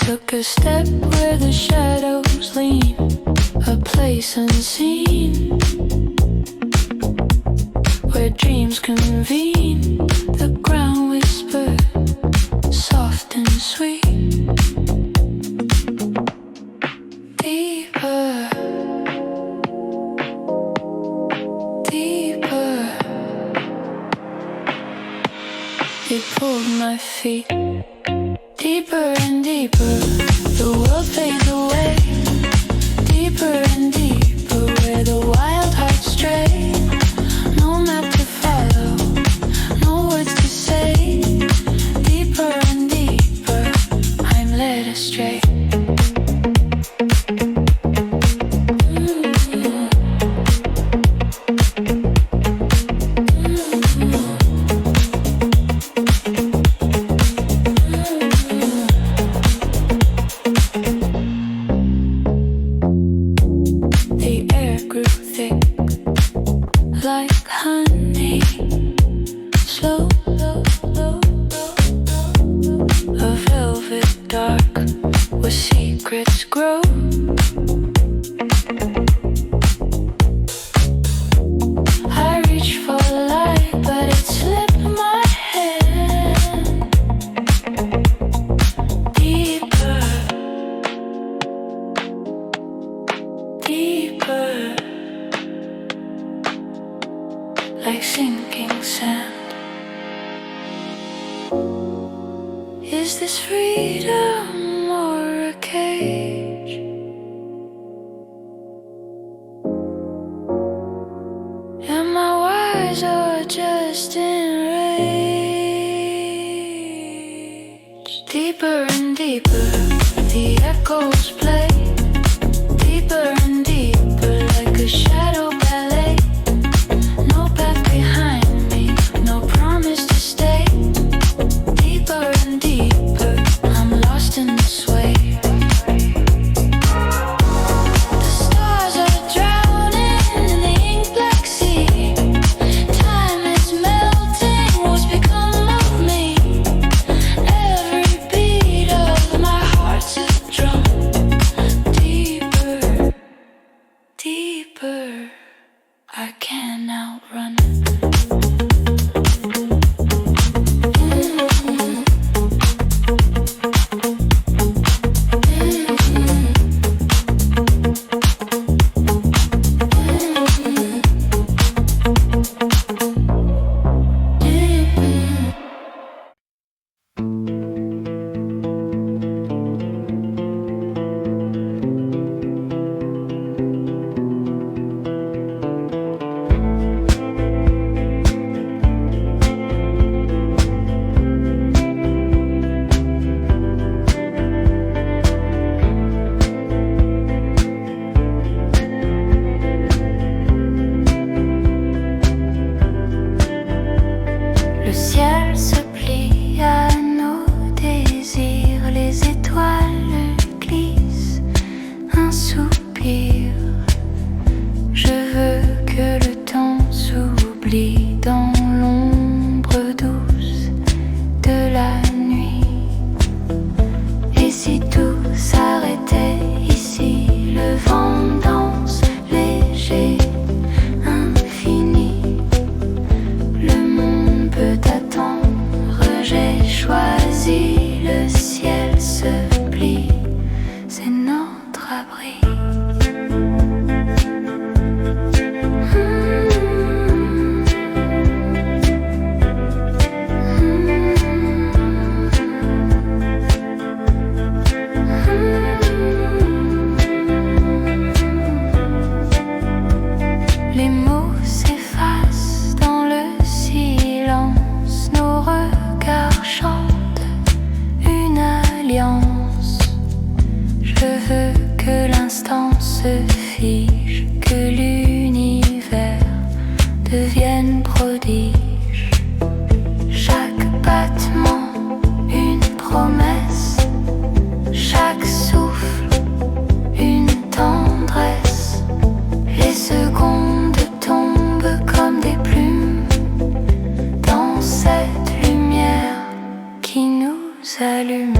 Took a step where the shadows lean, a place unseen, where dreams convene. The ground whispered, soft and sweet. Deeper, deeper. It pulled my feet. Deeper and deeper, the world fades away. Deeper and deeper, where the wild hearts stray. No map to follow, no words to say. Deeper and deeper, I'm led astray. I reach for light, but it slipped my hand. like sinking sand. Is this freedom or a cage? Am I wise or just enraged? Deeper and deeper, the echoes play. Deeper and deeper, like a shadow ballet. No path behind me, no promise to stay. Deeper and deeper, I'm lost in the sway. The stars are drowning in the ink black sea. Time is melting, what's become of me? Every beat of my heart's a drum. Deeper, deeper, I can't outrun. Le ciel se plie à nos désirs, les étoiles glissent un soupir. Je veux que le temps s'oublie dans l'ombre douce de la nuit. Et si tout s'arrêtait ici, le vent danse léger, infini. Le monde peut attendre, j'ai choisi, le ciel se plie, c'est notre abri. Les mots s'effacent dans le silence, nos regards chantent une alliance. Je veux que l'instant se fige, que l'univers devienne prodige. Chaque battement, une promesse, chaque souffle, une tendresse. Les secondes tombent comme des plumes dans cette lumière qui nous allume.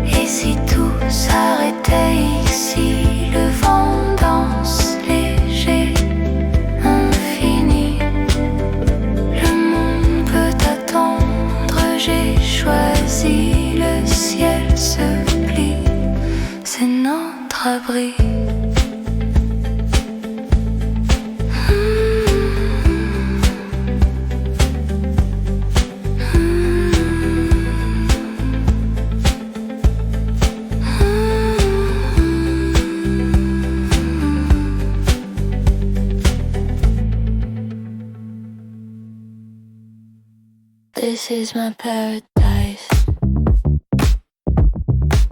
Et si tout s'arrêtait ici, le vent danse léger, infini. Le monde peut attendre, j'ai choisi, le ciel se plie, c'est notre abri. This is my paradise,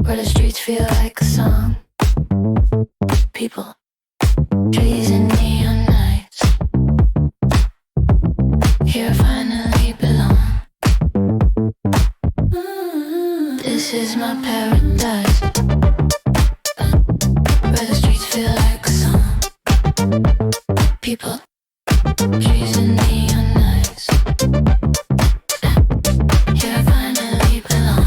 where the streets feel like a song. People, trees and neon nights. Here I finally belong. This is my paradise, where the streets feel like a song. People, trees and neon nights. Here I finally belong.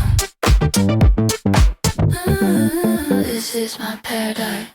This is my paradise.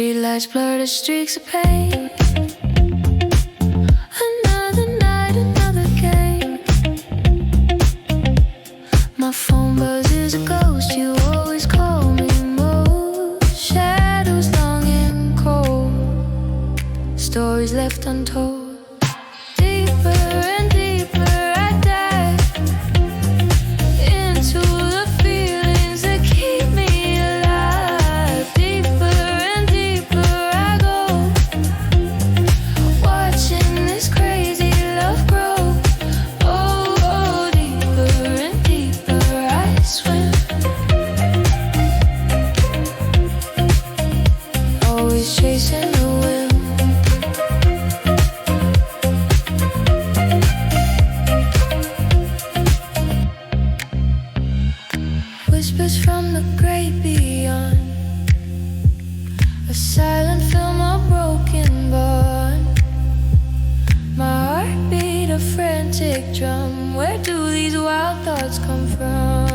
Streetlights blur the streaks of pain. Another night, another game. My phone buzzes a ghost. You always call me most. Shadows long and cold. Stories left untold. Deeper and deeper I dive into the feelings that keep me alive. Deeper and deeper I go, watching this crazy love grow. Oh, oh, deeper and deeper I swim. Always chasing the wind. Whispers from the great beyond, a silent film, a broken bond. My heart beat a frantic drum. Where do these wild thoughts come from?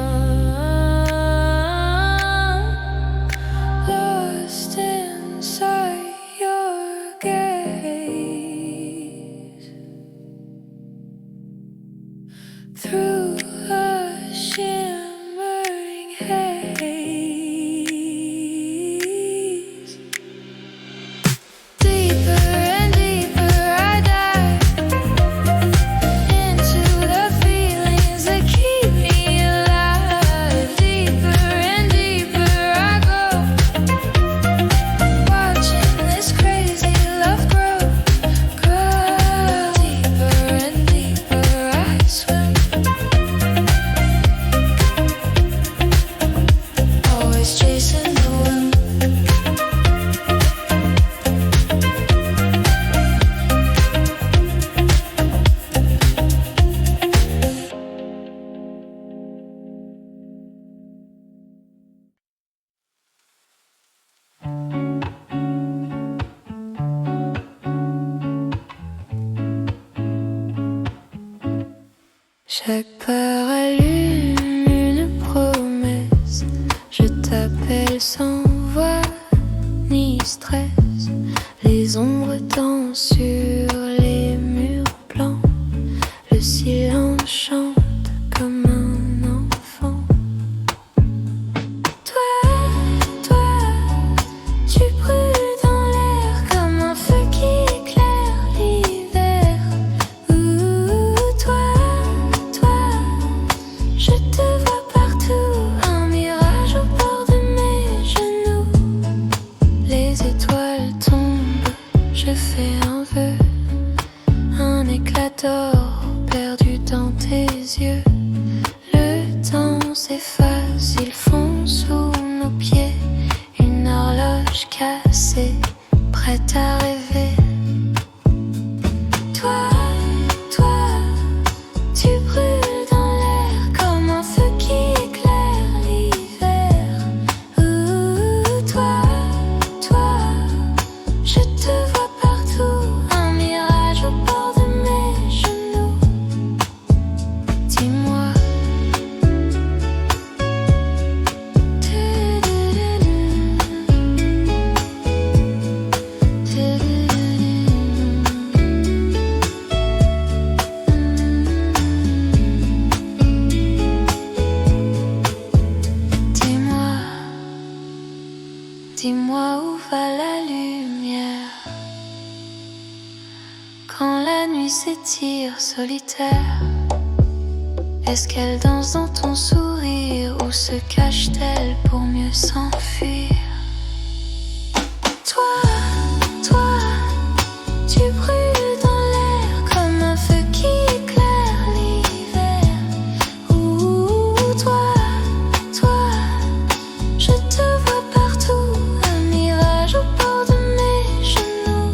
Lost inside your gaze, through a shimmering haze. Deeper and deeper I dive into the feelings that keep me alive. Deeper and deeper I go, watching this crazy love grow. Deeper and deeper I swim. Always chasing the wind. Chaque peur allume une promesse. Je t'appelle sans voix ni stress. Les ombres dansent sur les murs blancs. Le silence chante comme un enfant. Toi, tu brûles dans l'air comme un feu qui éclaire l'hiver. Ouh, toi, je te vois partout, un mirage au bord de mes genoux. Les étoiles tombent, je fais un vœu, un éclat d'or perdu dans tes yeux. Le temps s'efface, il fond sous nos pieds, une horloge cassée, prête à rêver. Toi, tu brûles dans l'air comme un feu qui éclaire l'hiver. Ouh, toi, je te vois partout, un mirage au bord de mes genoux. Dis-moi, dis-moi où va la lumière quand la nuit s'étire solitaire. Est-ce qu'elle danse dans ton sourire ou se cache-t-elle pour mieux s'enfuir? Toi, tu brûles dans l'air comme un feu qui éclaire l'hiver. Ouh, toi, je te vois partout, un mirage au bord de mes genoux.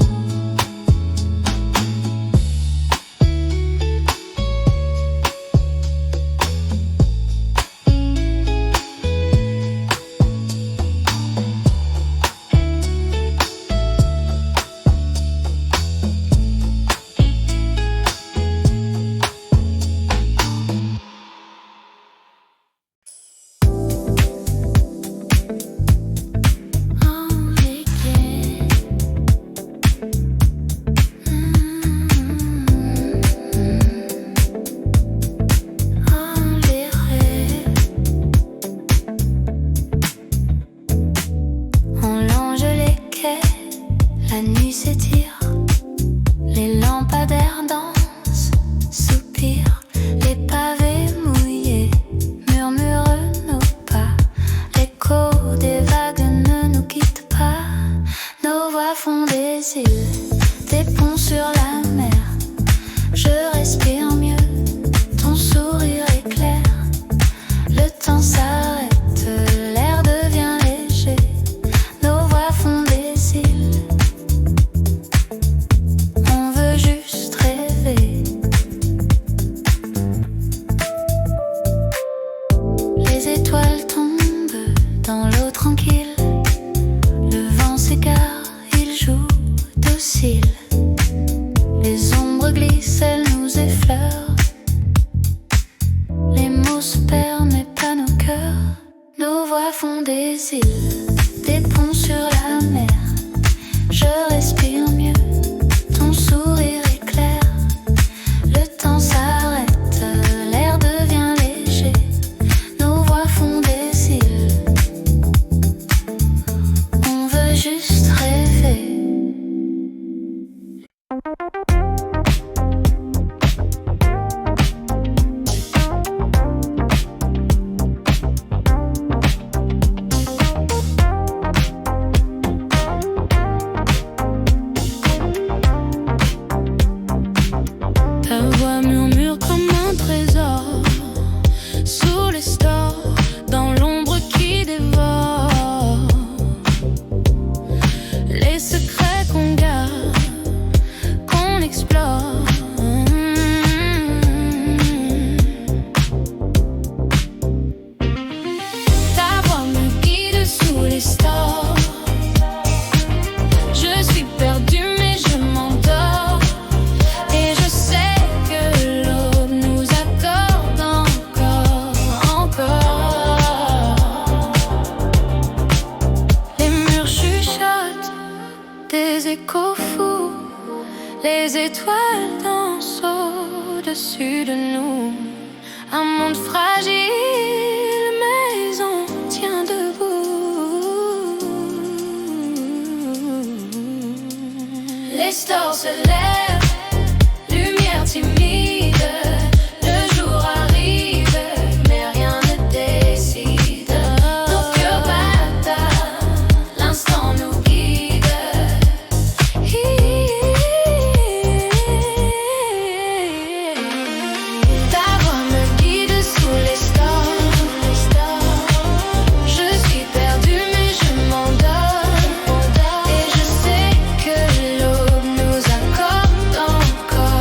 murmure comme un trésor sous les stores, dans l'ombre qui dévore les secrets qu'on garde, qu'on explore. Ta voix me guide sous les stores. Je suis perdue mais je m'endors. Et je sais que l'aube nous accorde encore. Les murs chuchotent des échos fous. Les étoiles dansent au-dessus de nous. Un monde fragile, mais on tient debout. Les stores se lèvent, lumière timide. Le jour arrive, mais rien ne décide. Nos cœurs battent, l'instant nous guide. Ta voix me guide sous les stores. Je suis perdue mais je m'endors. Et je sais que l'aube nous accorde encore.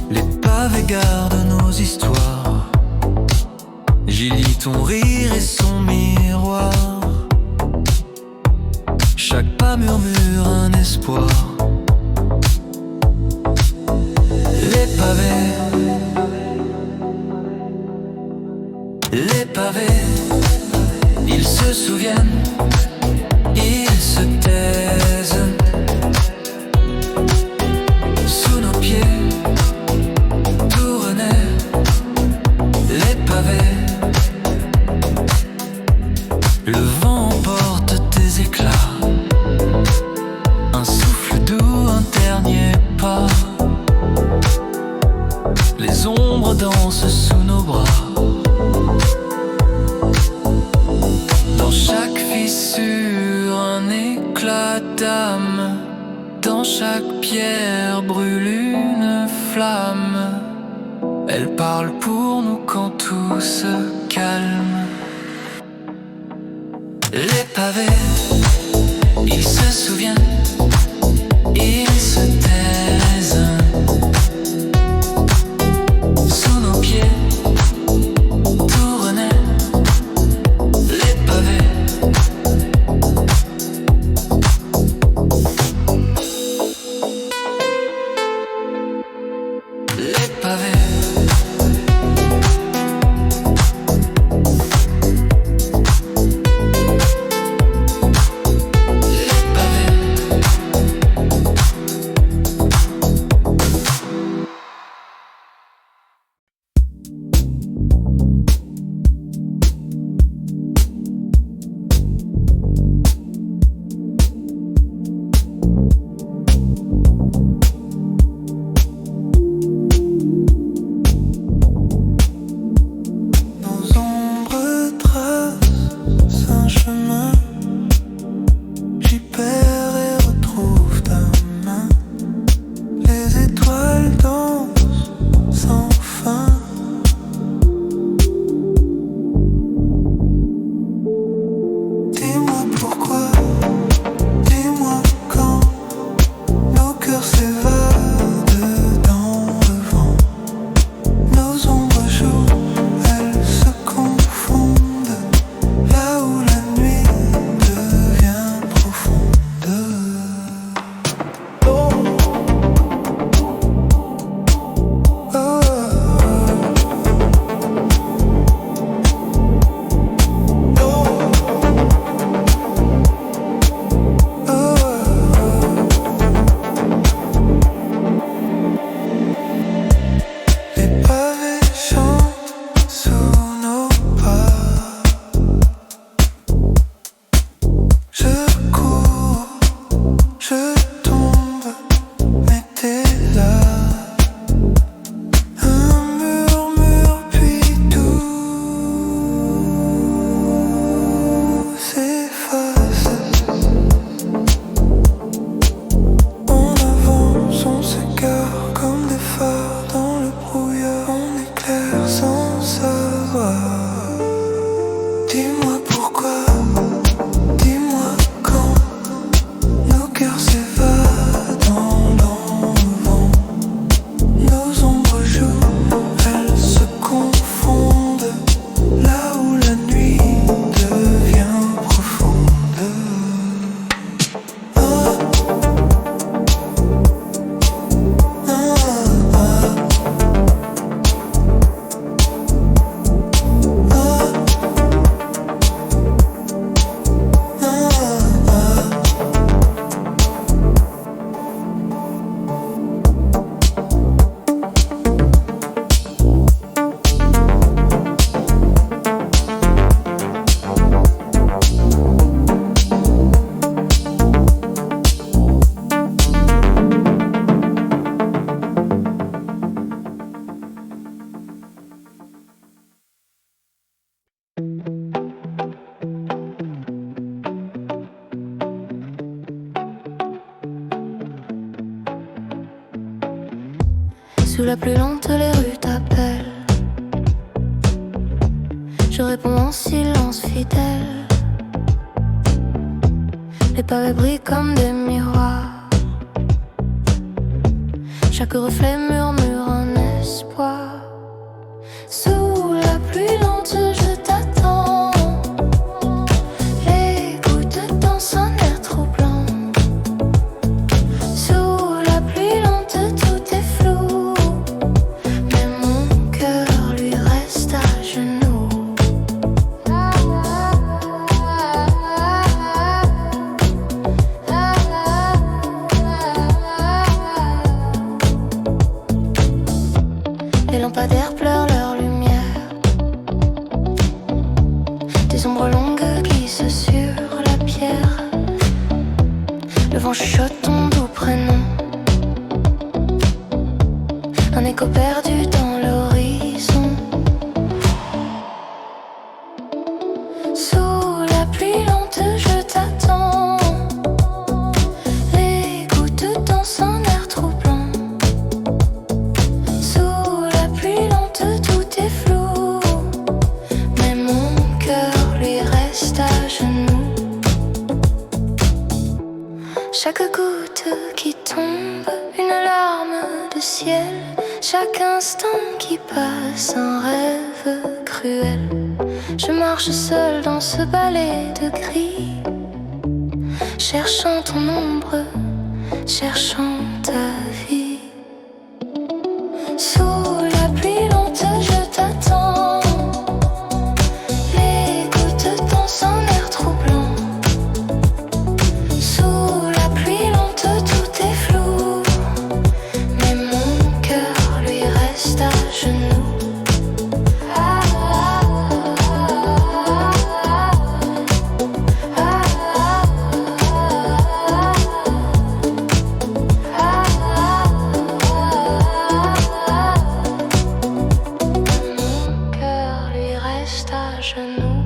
Les pavés gardent nos histoires. J'y lis ton rire et son miroir. Chaque pas murmure un espoir. Les pavés, ils se souviennent, ils se taisent. Sous nos pieds, tout renaît. Les pavés, le vent emporte tes éclats. Un souffle doux, un dernier pas. Les ombres dansent sous nos bras. Dans chaque fissure, un éclat d'âme. Dans chaque pierre brûle une flamme. Elle parle pour nous quand tout se calme. Les pavés, ils se souviennent, ils se taisent. Sous nos pieds, tout renaît. Les pavés, les pavés. Sous la pluie lente, les rues t'appellent. Je réponds en silence fidèle. Les pavés brillent comme des miroirs. Chaque reflet murmure un espoir. Sous la pluie lente, je t'attends. Les gouttes dansent un air troublant. Sous la pluie lente, tout est flou. Mais mon cœur lui reste à genoux. Les lampadaires pleurent leur lumière. Des ombres longues glissent sur la pierre. Le vent chuchote ton doux prénom. Un écho perdu dans l'horizon. Sous la pluie lente, je t'attends. Les gouttes dansent un air troublant. Sous la pluie lente, tout est flou. Mais mon cœur lui reste à genoux. Chaque goutte qui tombe, une larme de ciel. Chaque instant qui passe, un rêve cruel. Je marche seule dans ce balai de gris, cherchant ton ombre, cherchant ta vie. Sous la pluie lente, je t'attends. Les gouttes dansent un air troublant. Sous la pluie lente, tout est flou. Mais mon cœur lui reste à genoux. Mon cœur lui reste à genoux.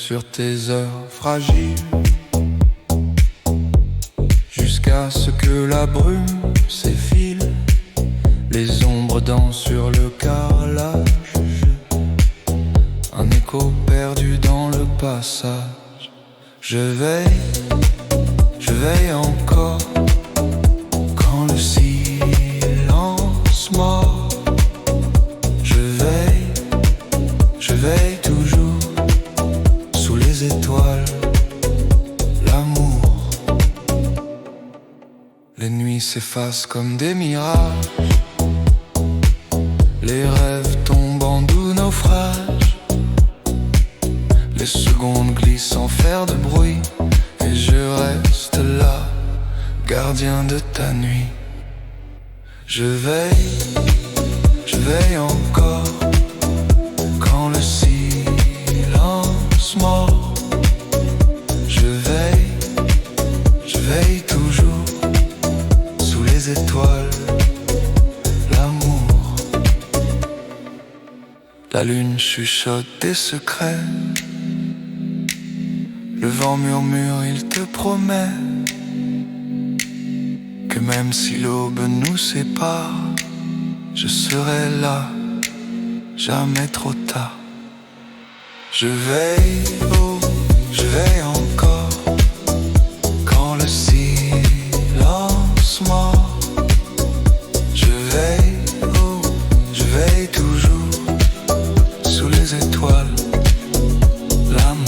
sur tes heures fragiles, jusqu'à ce que la brume s'effile, les ombres dansent sur le carrelage, un écho perdu dans le passage. Je veille encore quand le silence mord. Je veille toujours sous les étoiles, l'amour. Les nuits s'effacent comme des mirages, les rêves tombent en doux naufrage, les secondes glissent sans faire de bruit, et je reste là, gardien de ta nuit. Je veille encore quand le silence mord. Je veille toujours sous les étoiles, l'amour. La lune chuchote des secrets, le vent murmure, il te promet que même si l'aube nous sépare, je serai là, jamais trop tard. Je veille encore quand le silence mord. Je veille toujours sous les étoiles, l'amour.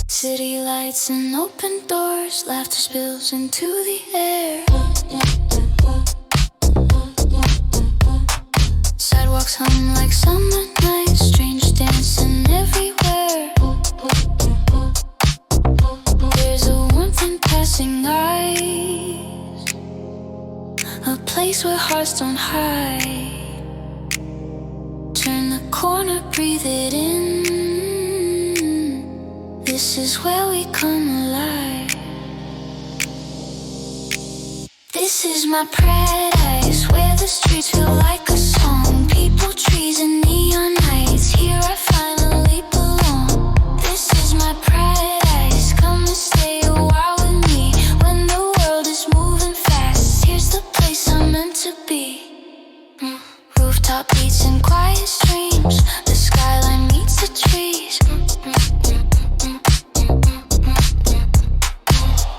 City lights and open doors, laughter spills into the air. Sidewalks hum like summer nights, strangers dancing everywhere. There's a warmth in passing eyes, a place where hearts don't hide. Turn the corner, breathe it in. This is where we come alive. This is my paradise, where the streets feel like a song. People, trees, and neon lights, here I finally belong. This is my paradise, come and stay a while with me. When the world is moving fast, here's the place I'm meant to be. Rooftop beats and quiet streams, the skyline meets the trees.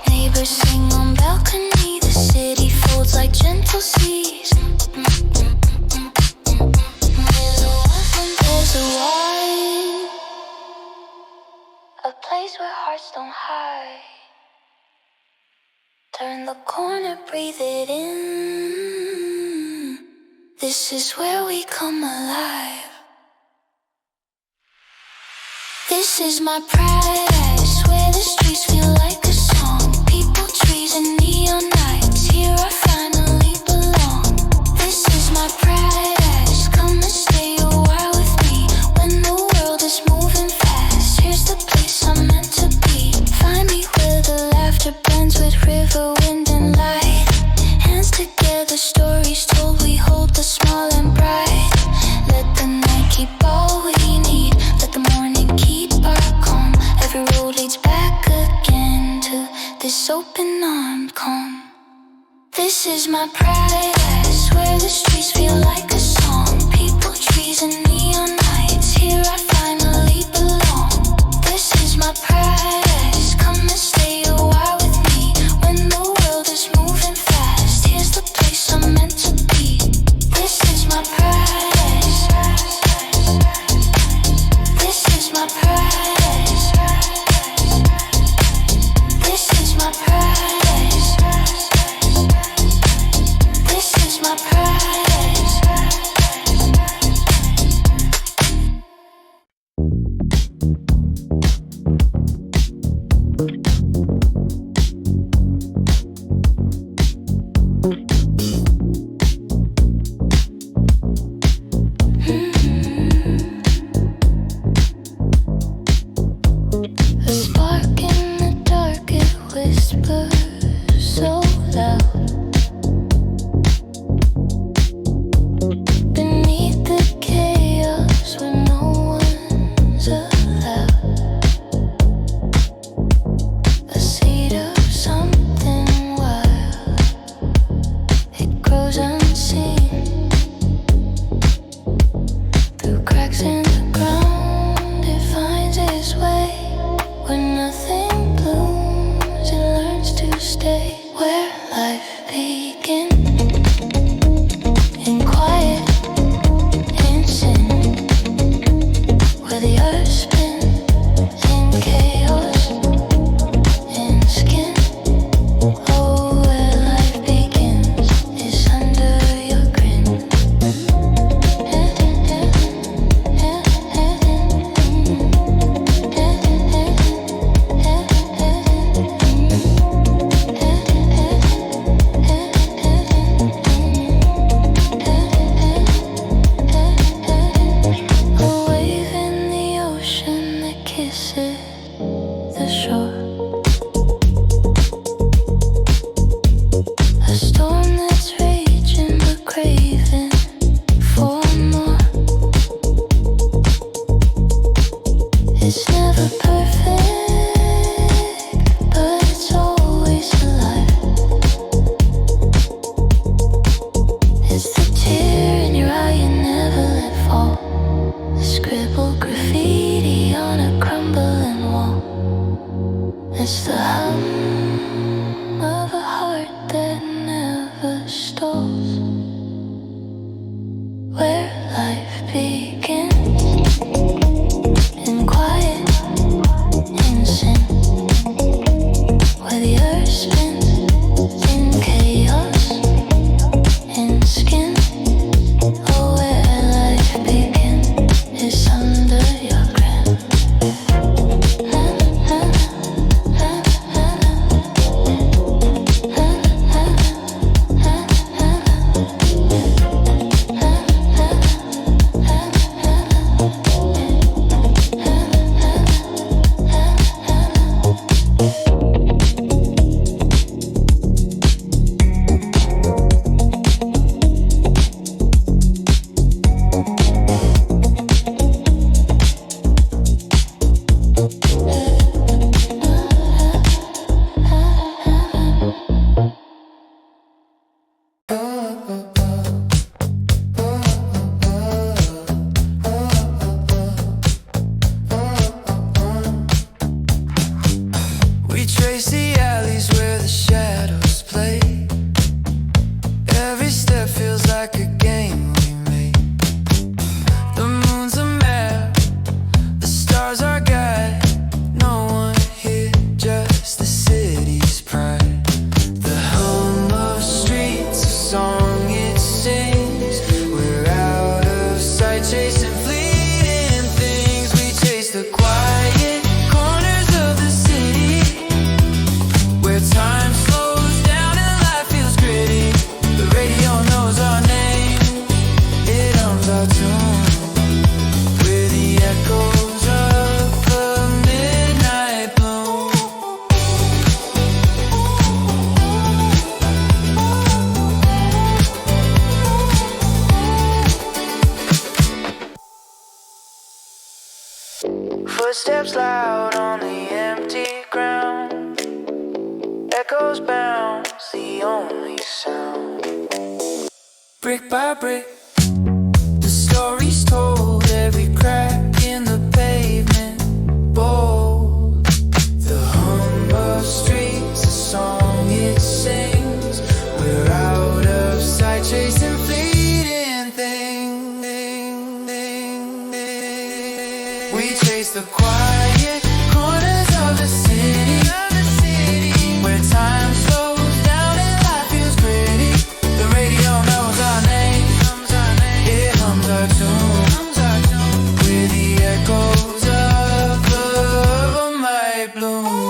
Neighbors sing on balcony, the city folds like gentle seas. There's a wine, a place where hearts don't hide. Turn the corner, breathe it in. This is where we come alive. This is my paradise, where the streets feel like a song. People, trees, and neon lights, here I finally belong. This is my paradise, come and stay a while with me. When the world is moving fast, here's the place I'm meant to be. Find me where the laughter blends with river, wind, and light. Hands together, stories told, we hold the small and bright. Let the night keep all we need, let the morning keep our calm. Every road leads back again to this open armed calm. This is my paradise, where the streets feel like a song. People, trees, and neon lights, here I finally belong. This is my paradise, come and stay a while with me. When the world is moving fast, here's the place I'm meant to be. This is my paradise. This is my paradise. This is my paradise. It's the hum of a heart that never stops, where life begins in quiet, in sin, where the earth spins in chaos, in skin. Oh, where life begins is under your grin. We trace the alleys where the shadows play. Every step feels like a game we made. The moon's a map, the stars are guide. No one here, just the city's pride. The hum of streets, a song it sings. We're out of sight, chasing fleeting things. We chase the quiet corners of the city, where time slows down and life feels gritty. The radio knows our name, it hums our tune. We're the echoes of a midnight bloom. Footsteps loud on the empty ground, echoes bounce, the only sound. Brick by brick, the story's told, every crack in the pavement bold. The hum of streets, a song it sings. We're out of sight, chasing fleeting things. We chase the quiet corners of the city, where time slows down and life feels gritty. The radio knows our name, it hums our tune. We're the echoes of a might bloom.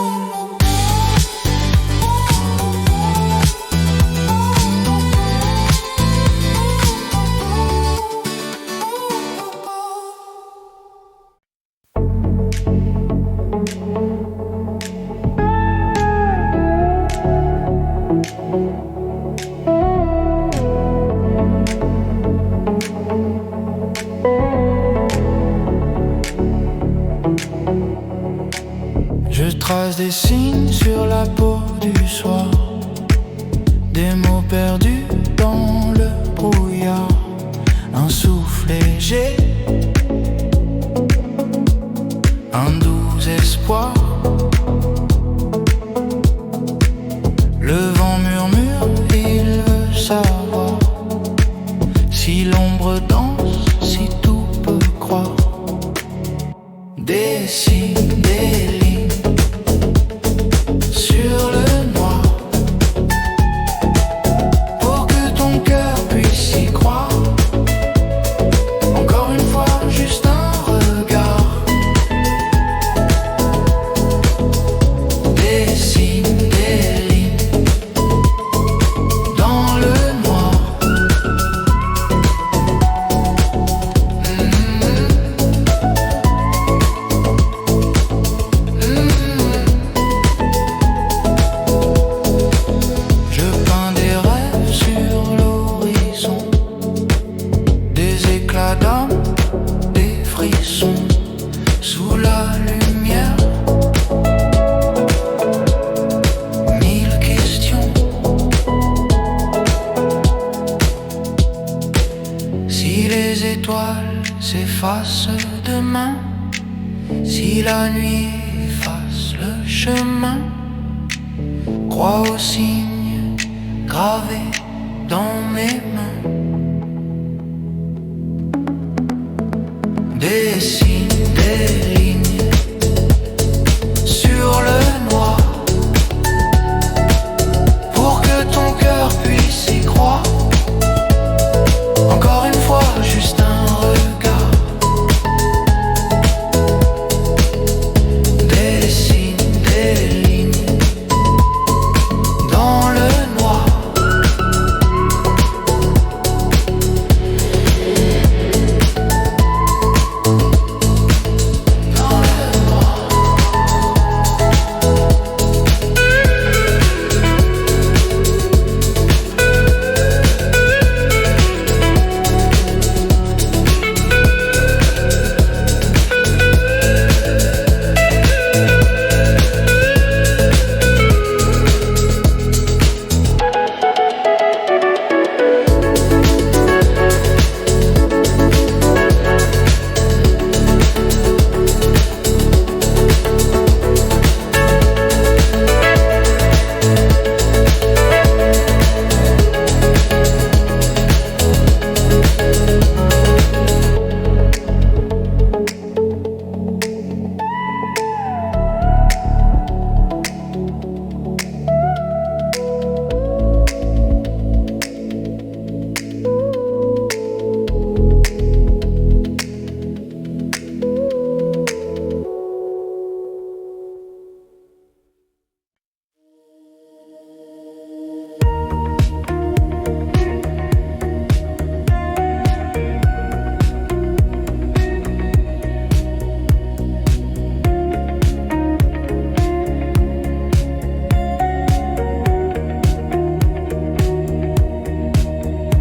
Je trace des signes sur la peau du soir, des mots perdus dans le brouillard. Un souffle léger, un doux espoir. Le vent murmure, il veut savoir si l'ombre danse, si tout peut croire. Dessine des lignes sur le noir, pour que ton cœur puisse y croire. Encore une fois, juste un regard. Dessine des lignes dans le noir. Je peins des rêves sur l'horizon, des éclats d'âme, des frissons sous la lumière. Mille questions. Si les étoiles s'effacent demain, si la nuit efface le chemin, chemin, crois aux signes gravés dans mes mains. Dessine des lignes sur le noir pour que ton cœur puisse y croire. Encore une fois, juste un regard. Dessine des lignes dans le noir. Dans le noir.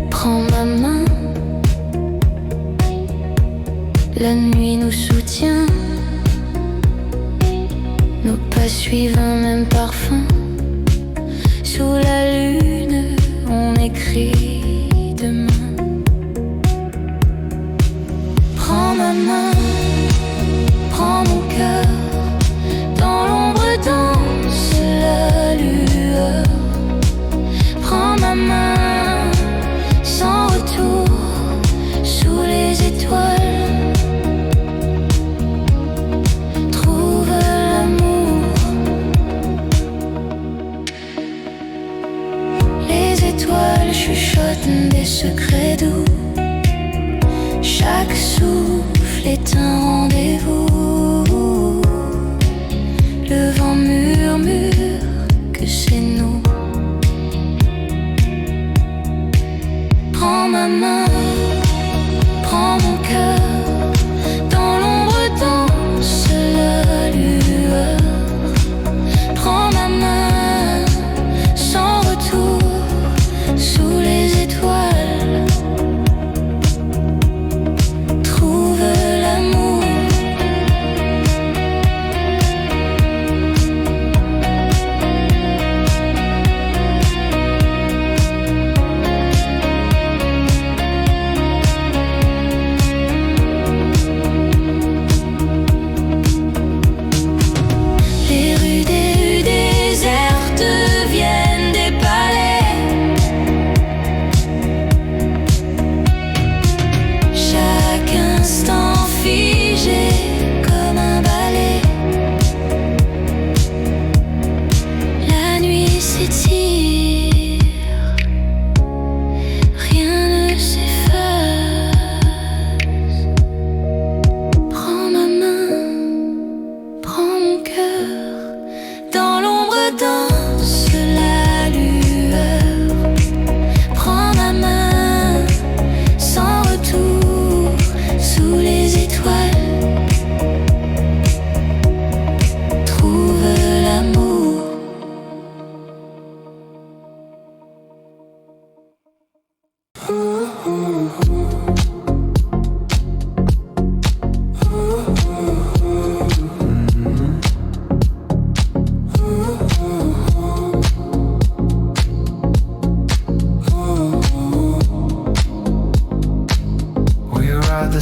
Prends ma main, la nuit nous soutient, nos pas suivent un même parfum. Sous la lune, on écrit demain. Prends ma main, prends mon cœur, dans l'ombre danse la lueur. Prends ma main, sans retour, sous les étoiles. Trouve l'amour. Les étoiles chuchotent des secrets doux. Chaque souffle est un rendez-vous. Le vent murmure que c'est nous. Prends ma main, prends mon cœur, dans l'ombre danse la lueur. Prends ma main, sans retour, sous les étoiles. Trouve l'amour.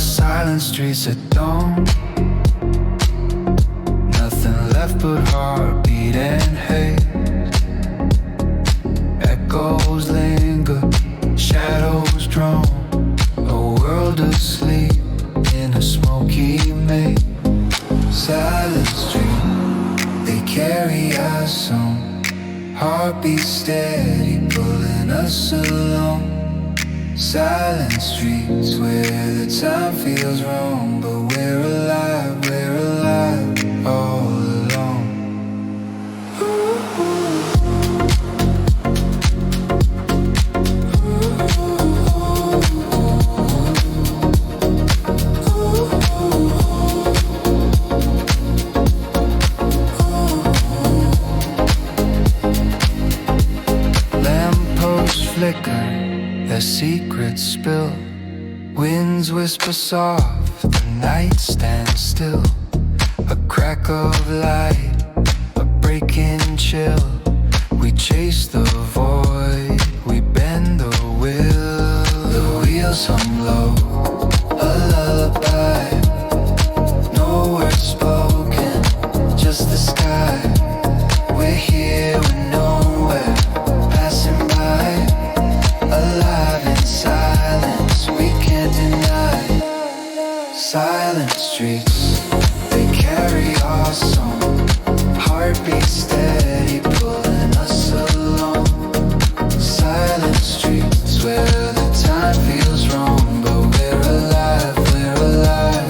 silent streets at dawn. Nothing left but heartbeats. and haze. Echoes linger, shadows drawn, a world asleep in a smoky maze. Silent street, they carry our song, heartbeat steady, pulling us along. Silent streets where the time feels wrong, but we're alive all along. Lampposts flicker, their secrets spill. Winds whisper soft, the night stands still. A crack of light, a breaking chill. We chase the void, we bend the will. The wheels hum low, a lullaby. No words spoken, just the sky. We're here, we're nowhere, passing by. Alive in silence, we can't deny. Silent streets, they carry our song, heartbeat steady, pulling us along. Silent streets where the time feels wrong, but we're alive, alive.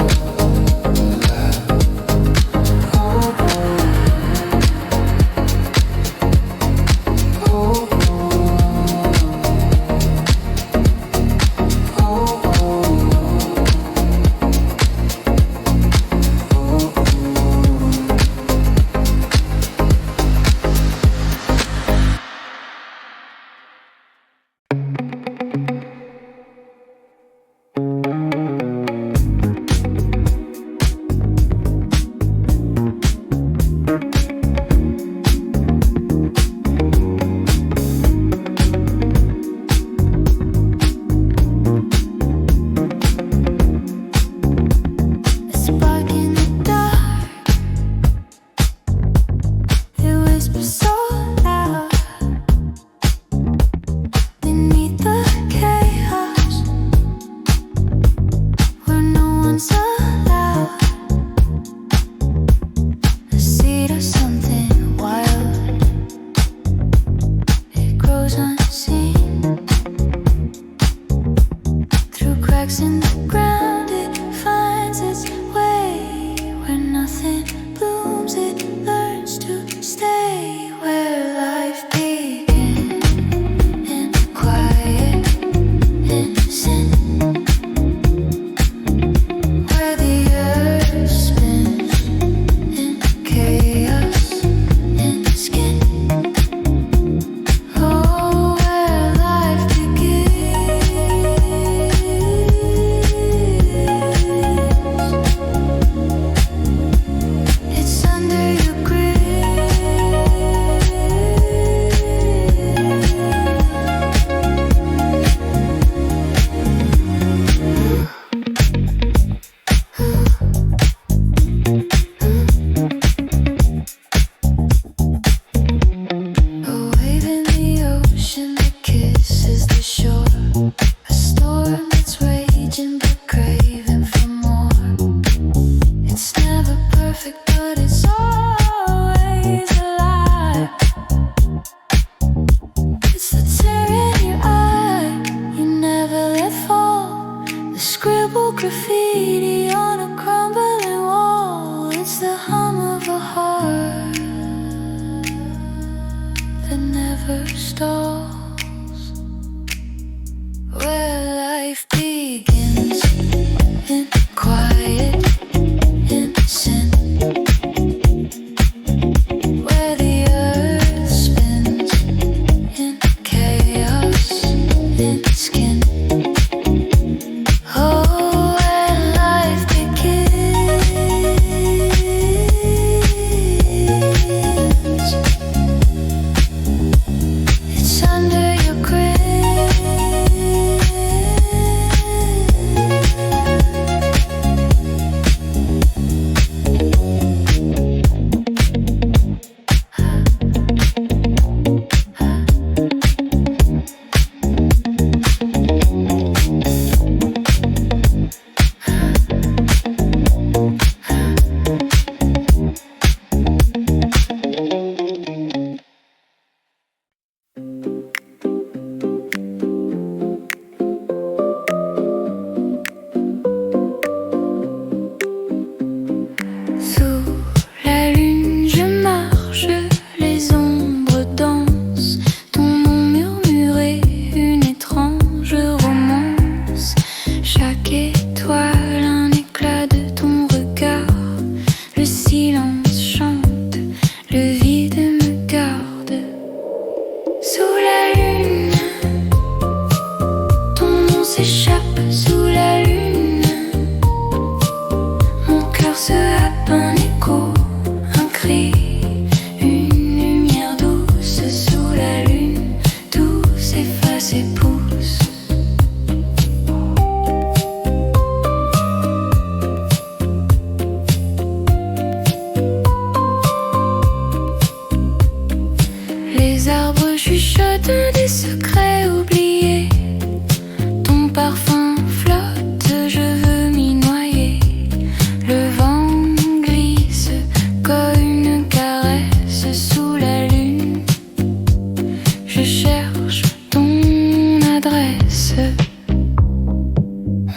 A spark in the dark, it whispers so loud beneath the chaos, where no one's allowed. The seed of something wild, it grows unseen. Through cracks in the ground, it finds its way. Where nothing blooms, it learns to stay. Where life begins in quiet, innocent. Where the earth spins in chaos, in skin. Oh, where life begins. It's under your grip. A wave in the ocean that kisses the shore. A storm that's raging but craving for more. It's never perfect, but it's always alive. It's the tear in your eye you never let fall. The scribbled graffiti on a crumbling wall. It's the hum of a heart that never stalls. Where life begins in quiet, innocent. Where the earth spins in chaos, in skin. Oh, where life begins. It's under jardin des secrets oubliés. Ton parfum flotte, je veux m'y noyer. Le vent glisse comme une caresse sous la lune. Je cherche ton adresse.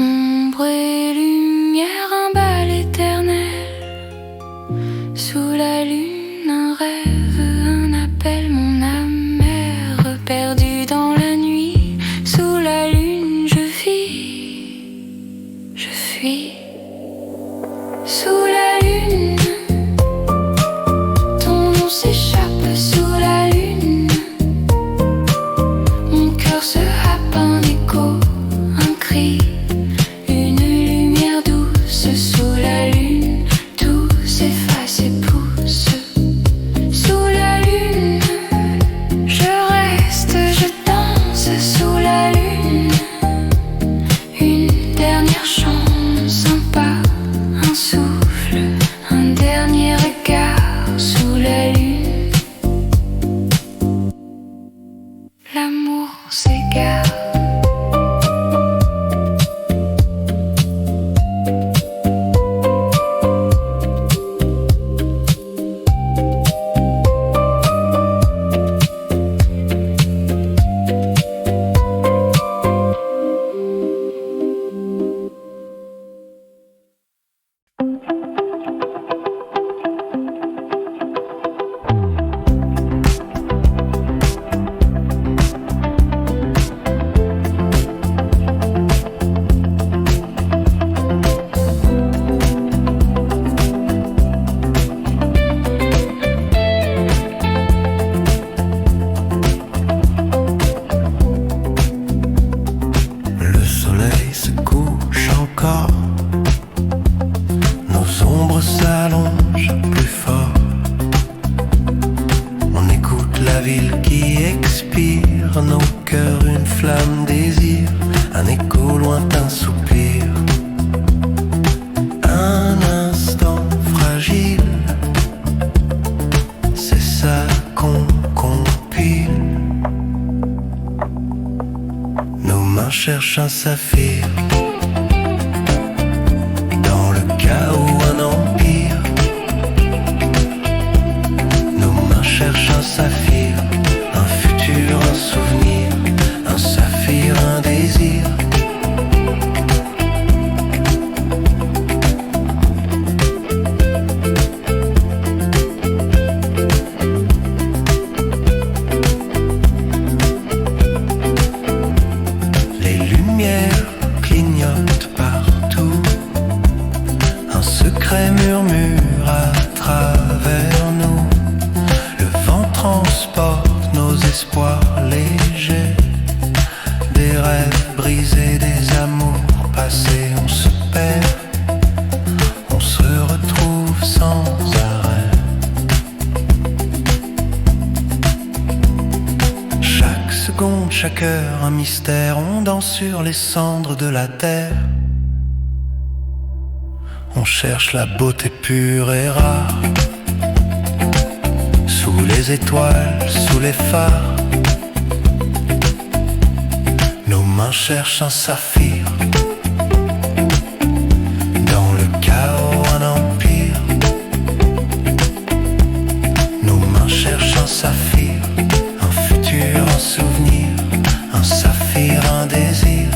Ombre et lumière, un bal éternel. Sous la lune, un rêve, un appel, mon âme mère perdue dans la nuit. Sous la lune, je vis, je fuis. Sous la lune, ton nom s'échappe sous la lune. Mon cœur se happe, un écho, un cri, une lumière douce. Sous la lune, tout s'efface et pousse. Sous la lune, je reste, je danse. Sous la lune, une dernière chance, un pas, un souffle, un dernier regard. Sous la lune, l'amour s'égare. Le soleil se couche encore. Nos ombres s'allongent plus fort. On écoute la ville qui expire. Nos cœurs une flamme désir. Un écho lointain soupir. Un instant fragile. C'est ça qu'on compile. Nos mains cherchent un saphir. Dans le chaos, un empire. Nos mains cherchent un saphir. Un futur, un souvenir. Un saphir, un désir. Les lumières clignotent partout. Un secret murmure à travers nous. Le vent transporte nos espoirs légers. Des rêves brisés, des amours passés. On se perd, on se retrouve sans arrêt. Chaque seconde, chaque heure, un mystère. On danse sur les cendres de la terre. On cherche la beauté pure et rare. Sous les étoiles, sous les phares. Nos mains cherchent un saphir. Dans le chaos, un empire. Nos mains cherchent un saphir. Un futur, un souvenir. Un saphir, un désir.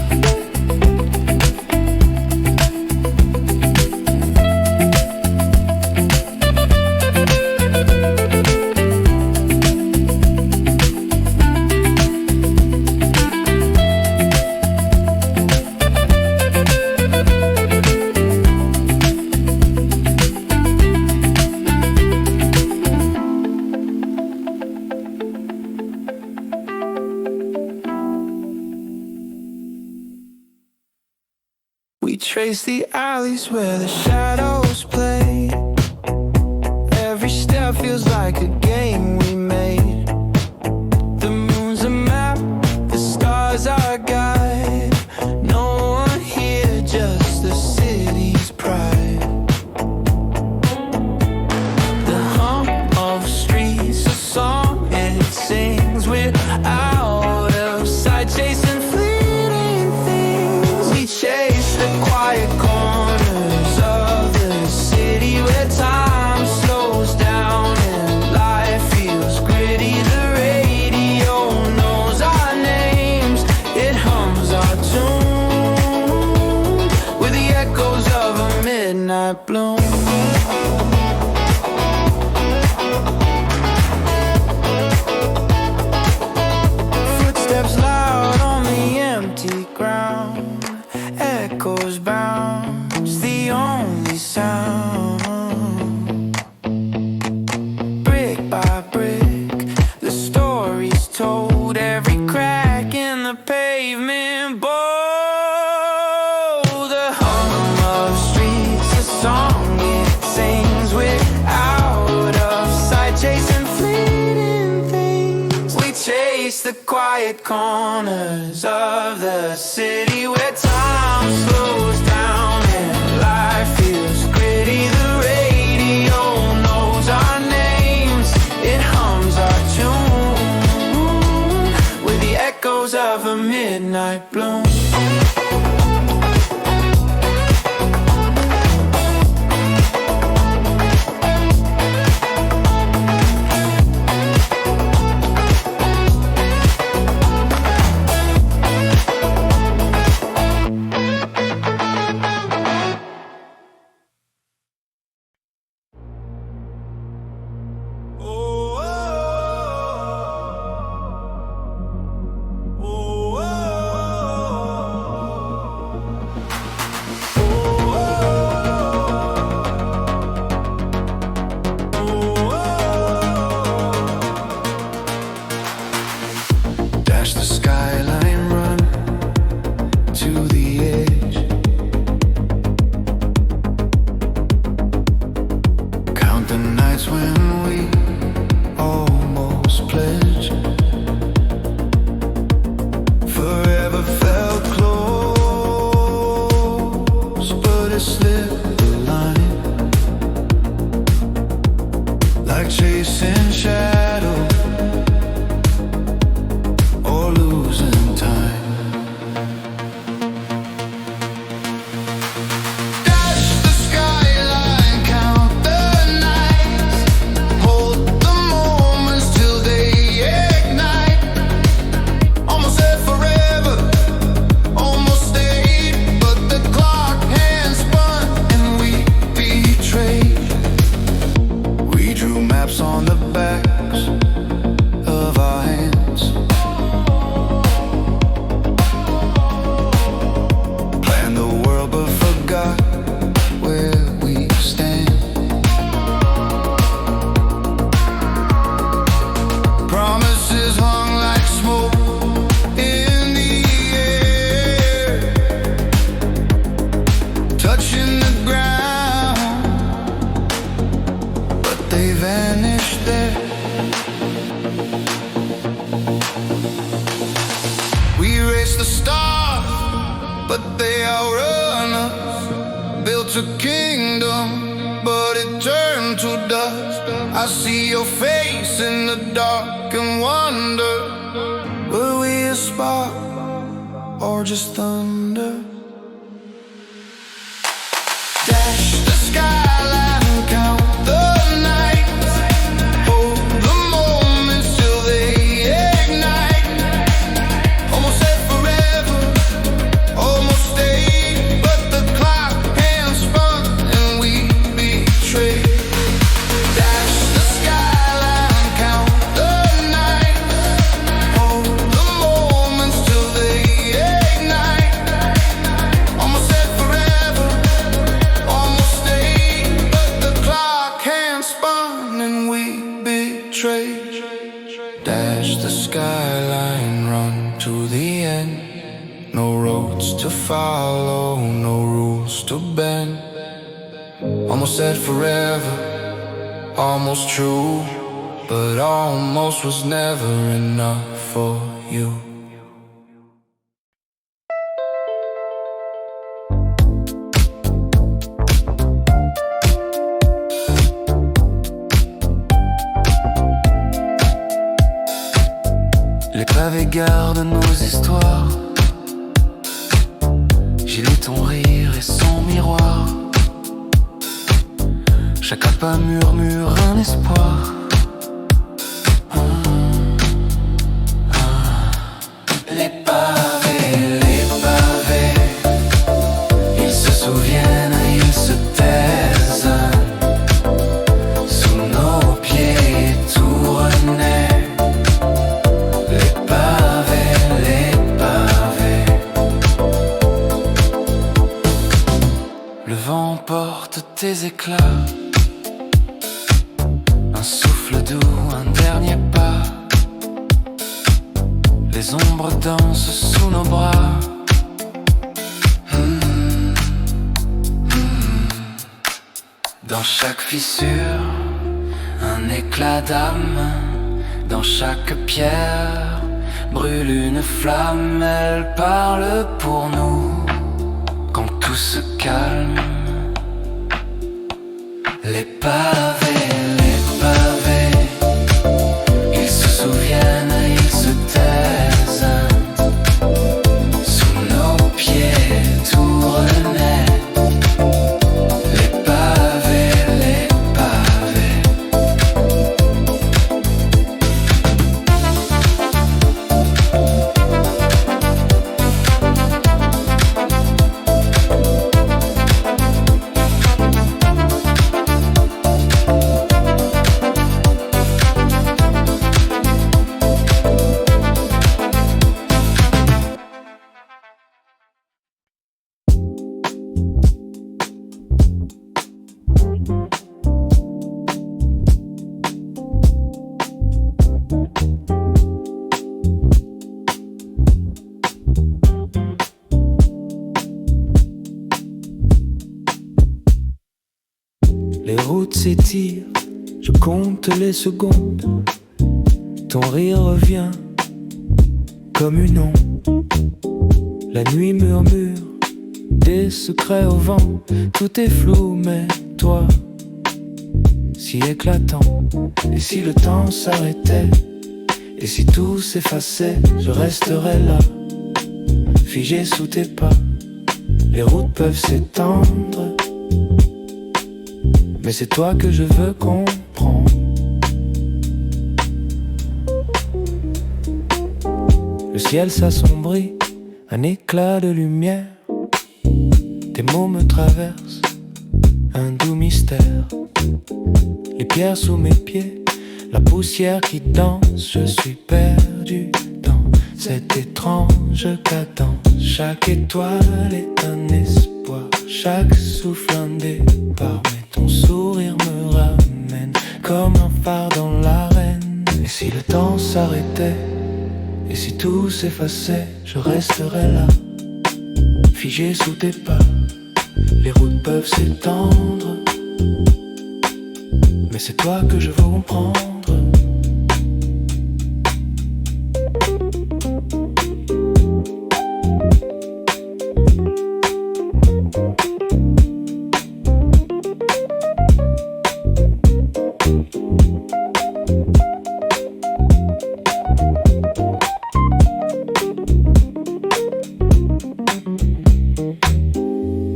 We trace the alleys where the shadows play. Every step feels like a game we made. The moon's a map, the stars are a guide. No one here, just the city's pride. The hum of streets, a song it sings without midnight bloom. Footsteps loud on the empty ground, echoes bounce, the only sound. Brick by brick, the story's told, every crack in the pavement bold. The hum of streets, a song it sings, we're out of sight, chasing fleeting things. We chase the quiet corners of the city where time slows down and life feels gritty. The radio knows our names, it hums our tune with the echoes of a midnight bloom. Dash the skyline, run to the edge. Count the nights when we almost pledged. Forever felt close, but it slipped the line, like chasing shadows or losing time. Dash the skyline, count the nights, hold the moments till they ignite. Almost said forever, almost stayed, but the clock hand spun and we betrayed. We drew maps on the backs of our hands, planned the world but forgot where we stand. Promises hung like smoke in the air, touching the ground, but they vanished there. We raced the stars, but they outrun us. Built a kingdom, but it turned to dust. I see your face in the dark and wonder, were we a spark or just thunder? Dash the skyline, count the nights, hold the moments till they ignite. Almost said forever, almost stayed, but the clock hand spun and we betrayed. Dash the skyline, count the nights, hold the moments till they ignite. Almost said forever, almost stayed, but the clock hand spun and we betrayed. Dash the skyline, run to the end. No roads to follow, no rules to bend. Almost said forever, almost true, but almost was never enough for you. Les pavés gardent nos histoires, j'ai lu ton rire et son miroir. Chaque pas murmure un espoir. Les pavés, ils se souviennent, ils se taisent. des éclats. Un souffle doux, un dernier pas. Les ombres dansent sous nos bras. Dans chaque fissure, un éclat d'âme. Dans chaque pierre, brûle une flamme. Elle parle pour nous quand tout se calme. Les pavés, ils se souviennent, ils se taisent. Sous nos pieds, tout renaît. Les pavés, les pavés. Les routes s'étirent, je compte les secondes. Ton rire revient comme une onde. La nuit murmure des secrets au vent. Tout est flou mais toi, si éclatant. Et si le temps s'arrêtait, et si tout s'effaçait, je resterais là, figé sous tes pas. Les routes peuvent s'étendre, mais c'est toi que je veux comprendre. Le ciel s'assombrit, un éclat de lumière. Tes mots me traversent, un doux mystère. Les pierres sous mes pieds, la poussière qui danse. Je suis perdu dans cette étrange cadence. Chaque étoile est un espoir, chaque souffle un départ. Mais ton sourire me ramène comme un phare dans l'arène. Et si le temps s'arrêtait, et si tout s'effaçait, je resterais là, figé sous tes pas. Les routes peuvent s'étendre, mais c'est toi que je veux comprendre.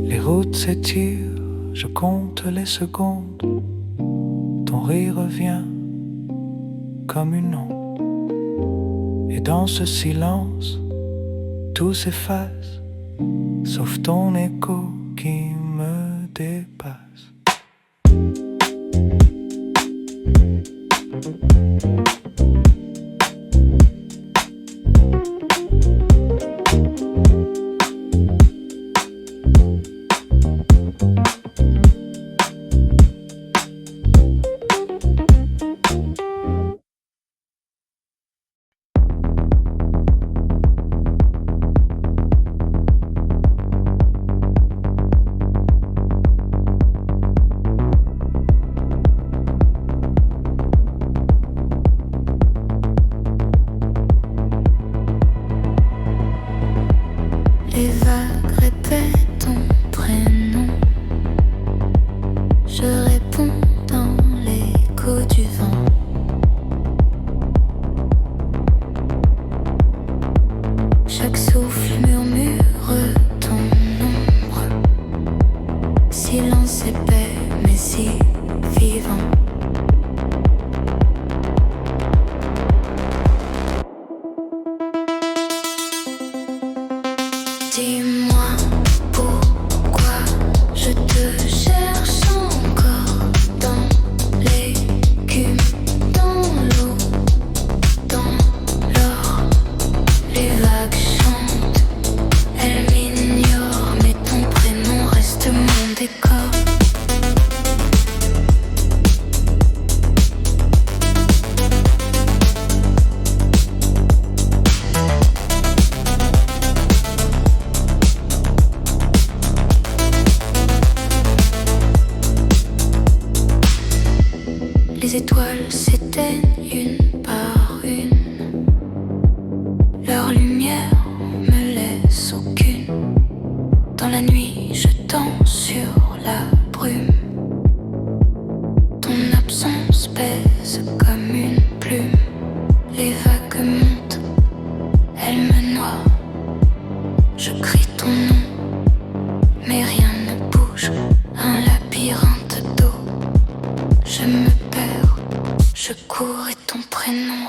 Les routes s'étirent, je compte les secondes. Ton rire revient comme une onde. Et dans ce silence, tout s'efface, sauf ton écho qui me dépasse.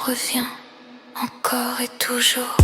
revient encore et toujours.